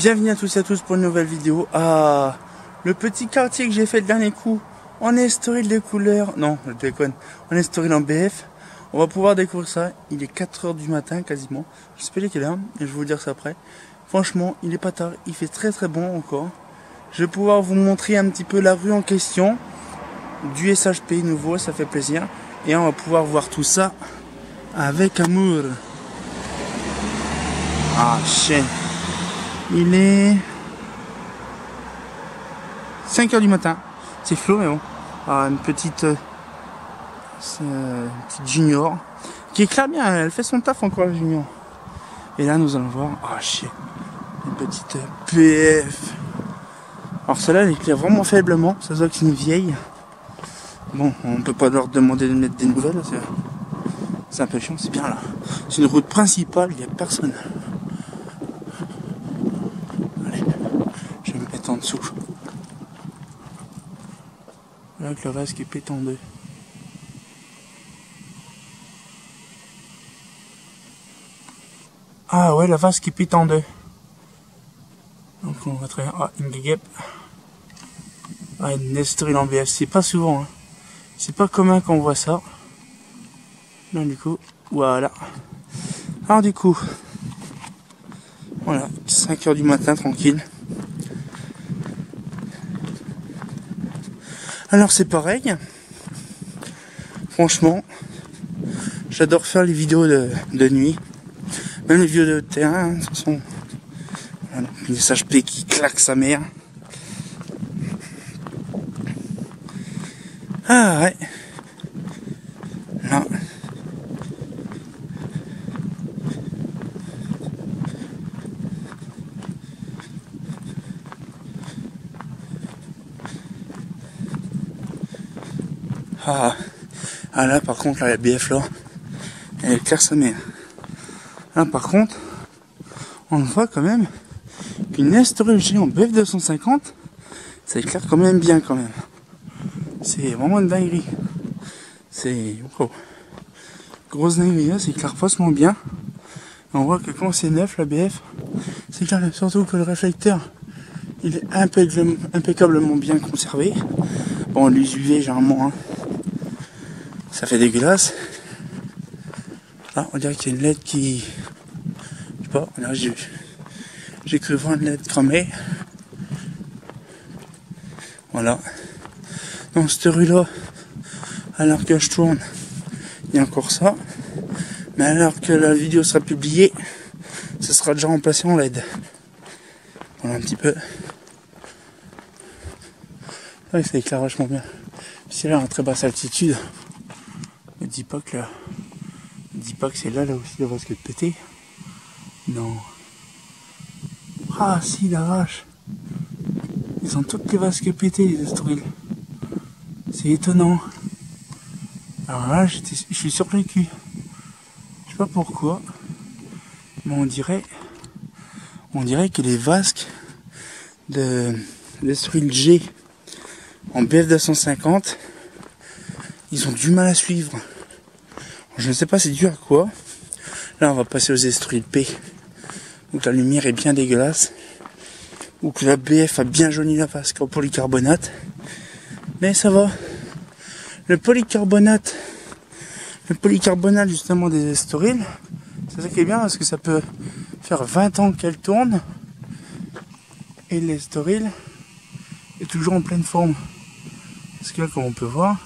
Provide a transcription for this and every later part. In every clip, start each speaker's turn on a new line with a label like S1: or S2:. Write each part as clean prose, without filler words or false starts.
S1: Bienvenue à tous et à tous pour une nouvelle vidéo. Ah, le petit quartier que j'ai fait le dernier coup en estoril de couleur. Non, je déconne. En estoril en BF. On va pouvoir découvrir ça. Il est 4 h du matin quasiment. Je sais pas quelle heure et je vais vous dire ça après. Franchement, il est pas tard. Il fait très très bon encore. Je vais pouvoir vous montrer un petit peu la rue en question. Du SHP nouveau, ça fait plaisir. Et on va pouvoir voir tout ça avec amour. Ah, chien. Il est 5 h du matin. C'est flou, mais bon. Ah, une petite junior qui éclaire bien. Elle fait son taf encore, la junior. Et là, nous allons voir. Ah, chier. Une petite PF. Alors, celle-là, elle éclaire vraiment faiblement. Ça se voit que c'est une vieille. Bon, on peut pas leur demander de mettre des nouvelles. C'est un peu chiant. C'est bien là. C'est une route principale. Il n'y a personne. En dessous. Là que le vase qui pète en deux. Ah ouais, la vase qui pète en deux. Donc on va très bien. Ah, une guêpe. Ah, une estoril en BF. C'est pas souvent. Hein. C'est pas commun qu'on voit ça. Là du coup, voilà. Alors du coup, voilà, 5 h du matin tranquille. Alors c'est pareil, franchement, j'adore faire les vidéos de nuit, même les vidéos de terrain, hein, de toute façon, voilà, une SHP qui claque sa mère. Ah ouais, là. Ah là par contre là, la BF là, elle éclaire sa mère. Là par contre, on voit quand même qu'une estoril G en BF 250, ça éclaire quand même bien quand même. C'est vraiment une dinguerie. C'est grosse dinguerie, là, ça éclaire facilement bien. Et on voit que quand c'est neuf la BF, c'est clair, surtout que le réflecteur il est impeccablement bien conservé. Bon, les UV généralement, hein, ça fait dégueulasse. Là, on dirait qu'il y a une LED qui... Je sais pas, là j'ai cru voir une LED cramée. Voilà. Dans cette rue-là, alors que je tourne, il y a encore ça. Mais alors que la vidéo sera publiée, ce sera déjà remplacé en LED. Voilà un petit peu. Ouais, ça éclaire vachement bien. C'est là en très basse altitude. Ne dis pas que c'est là aussi la vasque de péter. Non. Ah si, la vache. Ils ont toutes les vasques pétées, les estorils. C'est étonnant. Alors là, je suis surpris le cul. Je sais pas pourquoi. Mais on dirait que les vasques de l'estoril G en BF 250, ils ont du mal à suivre. Je ne sais pas c'est dû à quoi. Là on va passer aux estoril P. Donc la lumière est bien dégueulasse. Ou que la BF a bien jauni la vasque en polycarbonate. Mais ça va. Le polycarbonate justement des estorils, c'est ça qui est bien parce que ça peut faire 20 ans qu'elle tourne. Et l'estoril est toujours en pleine forme. Parce que là, comme on peut voir,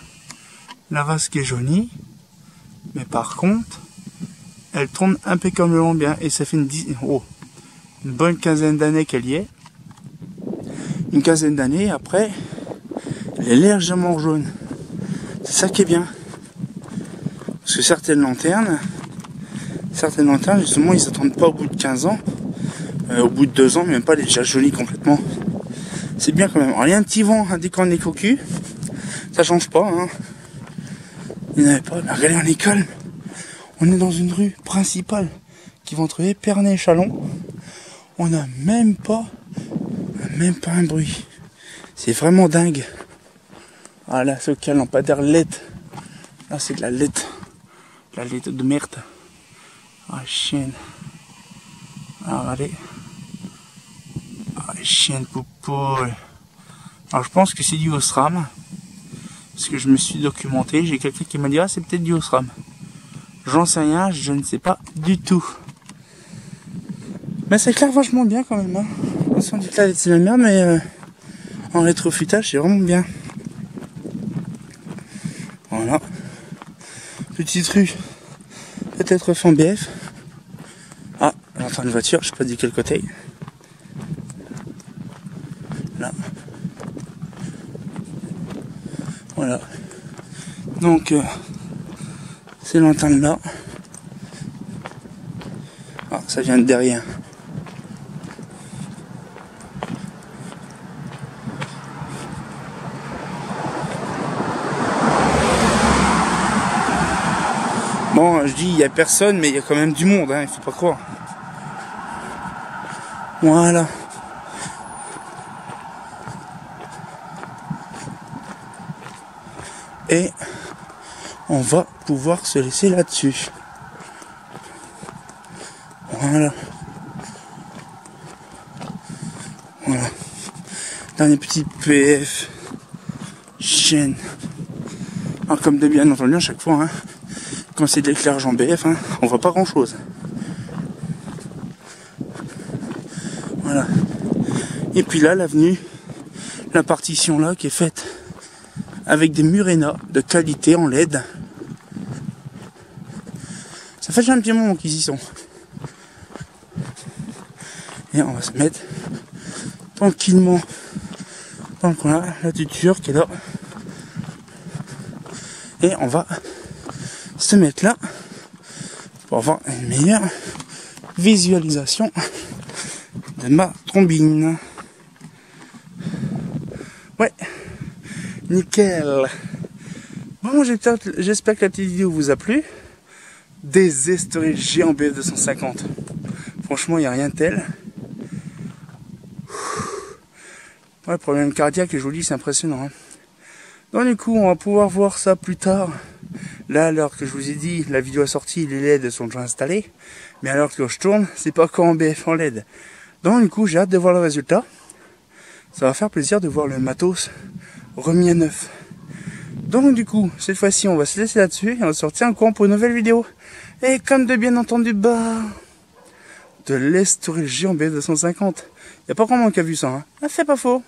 S1: la vasque est jaunie, mais par contre, elle tourne impeccablement bien. Et ça fait une bonne quinzaine d'années qu'elle y est. Une quinzaine d'années, après, elle est légèrement jaune. C'est ça qui est bien. Parce que certaines lanternes, justement, ils s'attendent pas au bout de 15 ans. Au bout de 2 ans, même pas, elle est déjà jolie complètement. C'est bien quand même. Alors, il y a un petit vent dès qu'on est cocu. Ça change pas, hein. Il n'y en avait pas. Mais regardez, on est calme. On est dans une rue principale qui va entre Épernay et Châlons. On n'a même pas un bruit. C'est vraiment dingue. Ah là, ce qu'il y a lampadaire LED. Là, c'est de la LED. La LED de merde. Ah, chienne. Ah, regardez. chien de poupole. Alors je pense que c'est du Osram. Parce que je me suis documenté. J'ai quelqu'un qui m'a dit, ah c'est peut-être du Osram. J'en sais rien, je ne sais pas du tout. Mais ça éclaire vachement bien quand même. Hein. On dit que c'est la merde, mais en rétrofitage c'est vraiment bien. Voilà. Petite rue. Peut-être fin BF. Ah, j'entends une voiture, je sais pas de quel côté. Là. Voilà. Donc, c'est l'antenne là. Ah, ça vient de derrière. Bon, je dis, il n'y a personne, mais il y a quand même du monde, hein, il faut pas croire. Voilà. Et on va pouvoir se laisser là-dessus. Voilà. Voilà. Dernier petit PF. Chaîne. Alors, comme de bien entendu à chaque fois, hein, quand c'est de l'éclairage en BF, hein, on voit pas grand chose. Voilà. Et puis là, l'avenue, la partition là qui est faite avec des Murena de qualité en LED. Ça fait déjà un petit moment qu'ils y sont. Et on va se mettre tranquillement dans le coin là, la tuture qui est là. Et on va se mettre là pour avoir une meilleure visualisation de ma trombine. Ouais, nickel. Bon, j'espère que la petite vidéo vous a plu. Des Estoril géant BF 250. Franchement, il n'y a rien de tel. Ouais, problème cardiaque, et je vous le dis, c'est impressionnant. Hein. Donc du coup, on va pouvoir voir ça plus tard. Là, à l'heure que je vous ai dit, la vidéo est sortie, les LED sont déjà installés. Mais à l'heure que je tourne, c'est pas encore en BF en LED. Donc du coup, j'ai hâte de voir le résultat. Ça va faire plaisir de voir le matos remis à neuf. Donc du coup, cette fois-ci, on va se laisser là-dessus et on va sortir un courant pour une nouvelle vidéo. Et comme de bien entendu, de l'Estoril géant BF 250. Il n'y a pas grand monde qui a vu ça, hein. Ah, c'est pas faux.